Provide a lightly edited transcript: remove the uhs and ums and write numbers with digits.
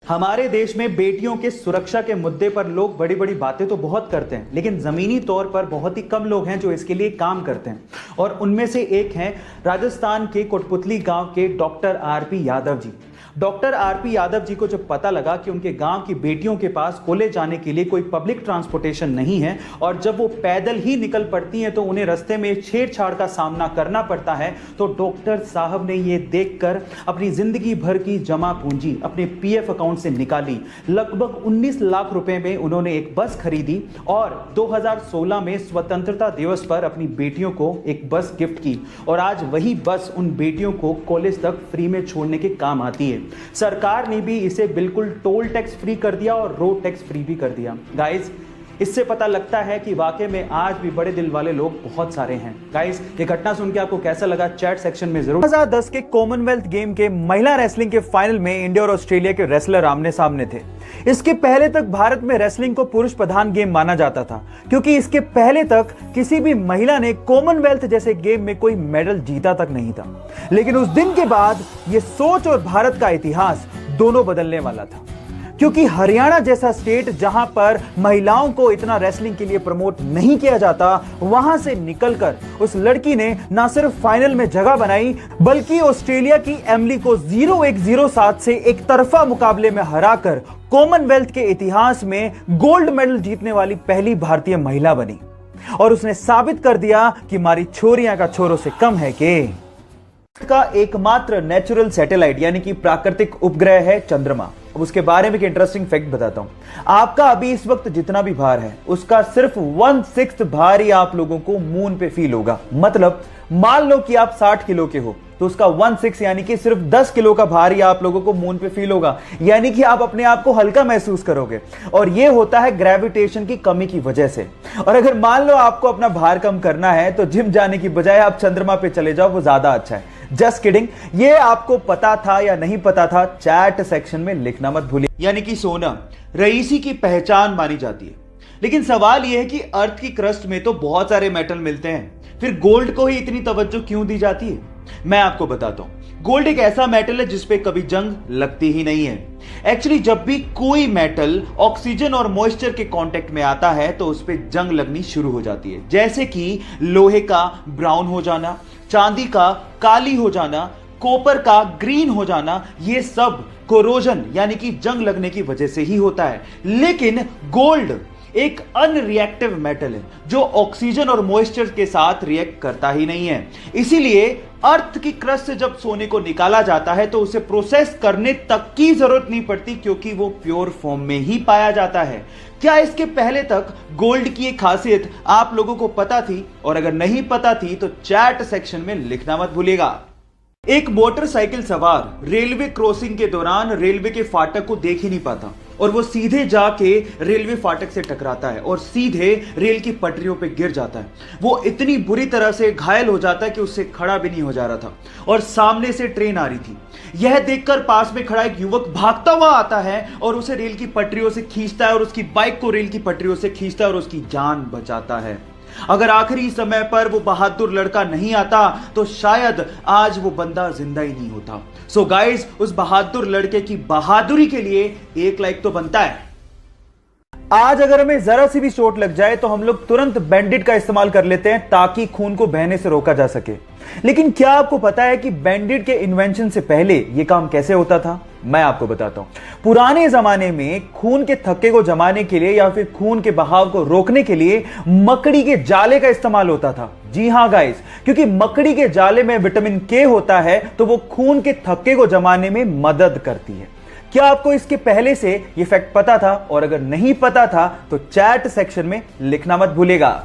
हमारे देश में बेटियों के सुरक्षा के मुद्दे पर लोग बड़ी बड़ी बातें तो बहुत करते हैं, लेकिन जमीनी तौर पर बहुत ही कम लोग हैं जो इसके लिए काम करते हैं। और उनमें से एक हैं राजस्थान के कोटपुतली गांव के doctor RP Yadav ji. Doctor RP Yadav ji को जब पता लगा कि उनके गांव की बेटियों के पास कॉलेज जाने के लिए कोई पब्लिक ट्रांसपोर्टेशन नहीं है और जब वो पैदल ही निकल पड़ती हैं तो उन्हें रास्ते में छेड़छाड़ का सामना करना पड़ता है, तो डॉक्टर साहब ने ये देखकर अपनी जिंदगी भर की जमा पूंजी अपने पीएफ अकाउंट से निकाली। लगभग 19 लाख रुपए में उन्होंने एक बस खरीदी और 2016 में स्वतंत्रता दिवस पर अपनी बेटियों को एक बस गिफ्ट की और आज वही बस उन बेटियों को कॉलेज तक फ्री में छोड़ने के काम आती है। सरकार ने भी इसे बिल्कुल टोल टैक्स फ्री कर दिया और रोड टैक्स फ्री भी कर दिया। गाइस, इससे पता लगता है कि वाकई में आज भी बड़े दिल वाले लोग बहुत सारे हैं। गाइस, ये घटना सुन के आपको कैसा लगा चैट सेक्शन में जरूर। 2010 के कॉमनवेल्थ गेम के महिला रेसलिंग के फाइनल में इंडिया और ऑस्ट्रेलिया के रेसलर आमने सामने थे। इसके पहले तक भारत में रेसलिंग को पुरुष प्रधान गेम माना जाता था, क्योंकि इसके पहले तक किसी भी महिला ने कॉमनवेल्थ जैसे गेम में कोई मेडल जीता तक नहीं था। लेकिन उस दिन के बाद यह सोच और भारत का इतिहास दोनों बदलने वाला था, क्योंकि हरियाणा जैसा स्टेट जहां पर महिलाओं को इतना रेसलिंग के लिए प्रमोट नहीं किया जाता, वहां से निकलकर उस लड़की ने ना सिर्फ फाइनल में जगह बनाई बल्कि ऑस्ट्रेलिया की एमिली को 0-1-0-7 से एक तरफा मुकाबले में हराकर कॉमनवेल्थ के इतिहास में गोल्ड मेडल जीतने वाली पहली भारतीय महिला बनी। और उसने साबित कर दिया कि हमारी छोरियां का छोरों से कम है कि का एकमात्र नेचुरल सैटेलाइट यानी कि प्राकृतिक उपग्रह है चंद्रमा। अब उसके बारे में एक इंटरेस्टिंग फैक्ट बताता हूं। आपका अभी इस वक्त जितना भी भार है उसका सिर्फ 1/6 भार ही आप लोगों को मून पे फील होगा। मतलब मान लो कि आप 60 किलो के हो तो उसका 1/6 यानी कि सिर्फ 10 किलो का भार ही आप लोगों को मून पे फील होगा, यानी कि आप अपने आप को हल्का महसूस करोगे। और यह होता है ग्रेविटेशन की कमी की वजह से। और अगर मान लो आपको अपना भार कम करना है तो जिम जाने की बजाय आप चंद्रमा पे चले जाओ, वो ज्यादा अच्छा है। Just kidding. ये आपको पता था या नहीं पता था, चैट सेक्शन में लिखना मत भूलिए। यानी कि सोना रईसी की पहचान मानी जाती है, लेकिन सवाल यह है कि अर्थ की क्रस्ट में तो बहुत सारे मेटल मिलते हैं, फिर गोल्ड को ही इतनी तवज्जो क्यों दी जाती है? मैं आपको बताता हूं। गोल्ड एक ऐसा मेटल है जिसपे कभी जंग लगती ही नहीं है। एक्चुअली जब भी कोई मेटल ऑक्सीजन और मॉइस्चर के कांटेक्ट में आता है तो उस पे जंग लगनी शुरू हो जाती है, जैसे कि लोहे का ब्राउन हो जाना, चांदी का काली हो जाना, कॉपर का ग्रीन हो जाना। ये सब कोरोजन यानी कि जंग लगने की वजह से ही होता है। लेकिन गोल्ड एक अनरिएक्टिव मेटल है जो ऑक्सीजन और मॉइस्चर के साथ रिएक्ट करता ही नहीं है। इसीलिए अर्थ की क्रस्ट से जब सोने को निकाला जाता है तो उसे प्रोसेस करने तक की जरूरत नहीं पड़ती, क्योंकि वो प्योर फॉर्म में ही पाया जाता है। क्या इसके पहले तक गोल्ड की एक खासियत आप लोगों को पता थी? और अगर नहीं पता थी तो चैट सेक्शन में लिखना मत भूलिएगा। एक मोटरसाइकिल सवार रेलवे क्रॉसिंग के दौरान रेलवे के फाटक को देख ही नहीं पाता और वो सीधे जाके रेलवे फाटक से टकराता है और सीधे रेल की पटरियों पे गिर जाता है। वो इतनी बुरी तरह से घायल हो जाता है कि उससे खड़ा भी नहीं हो जा रहा था और सामने से ट्रेन आ रही थी। यह देखकर पास में खड़ा एक युवक भागता हुआ आता है और उसे रेल की पटरियों से खींचता है और उसकी बाइक को रेल की पटरियों से खींचता है और उसकी जान बचाता है। अगर आखिरी समय पर वो बहादुर लड़का नहीं आता तो शायद आज वो बंदा जिंदा ही नहीं होता। सो गाइस, उस बहादुर लड़के की बहादुरी के लिए एक लाइक तो बनता है। आज अगर हमें जरा सी भी चोट लग जाए तो हम लोग तुरंत बैंडेड का इस्तेमाल कर लेते हैं ताकि खून को बहने से रोका जा सके। लेकिन क्या आपको पता है कि बैंडेड के इन्वेंशन से पहले यह काम कैसे होता था? मैं आपको बताता हूं। पुराने जमाने में खून के थक्के को जमाने के लिए या फिर खून के बहाव को रोकने के लिए मकड़ी के जाले का इस्तेमाल होता था। जी हां गाइस, क्योंकि मकड़ी के जाले में विटामिन के होता है तो वो खून के थक्के को जमाने में मदद करती है। क्या आपको इसके पहले से यह फैक्ट पता था? और अगर नहीं पता था तो चैट सेक्शन में लिखना मत भूलिएगा।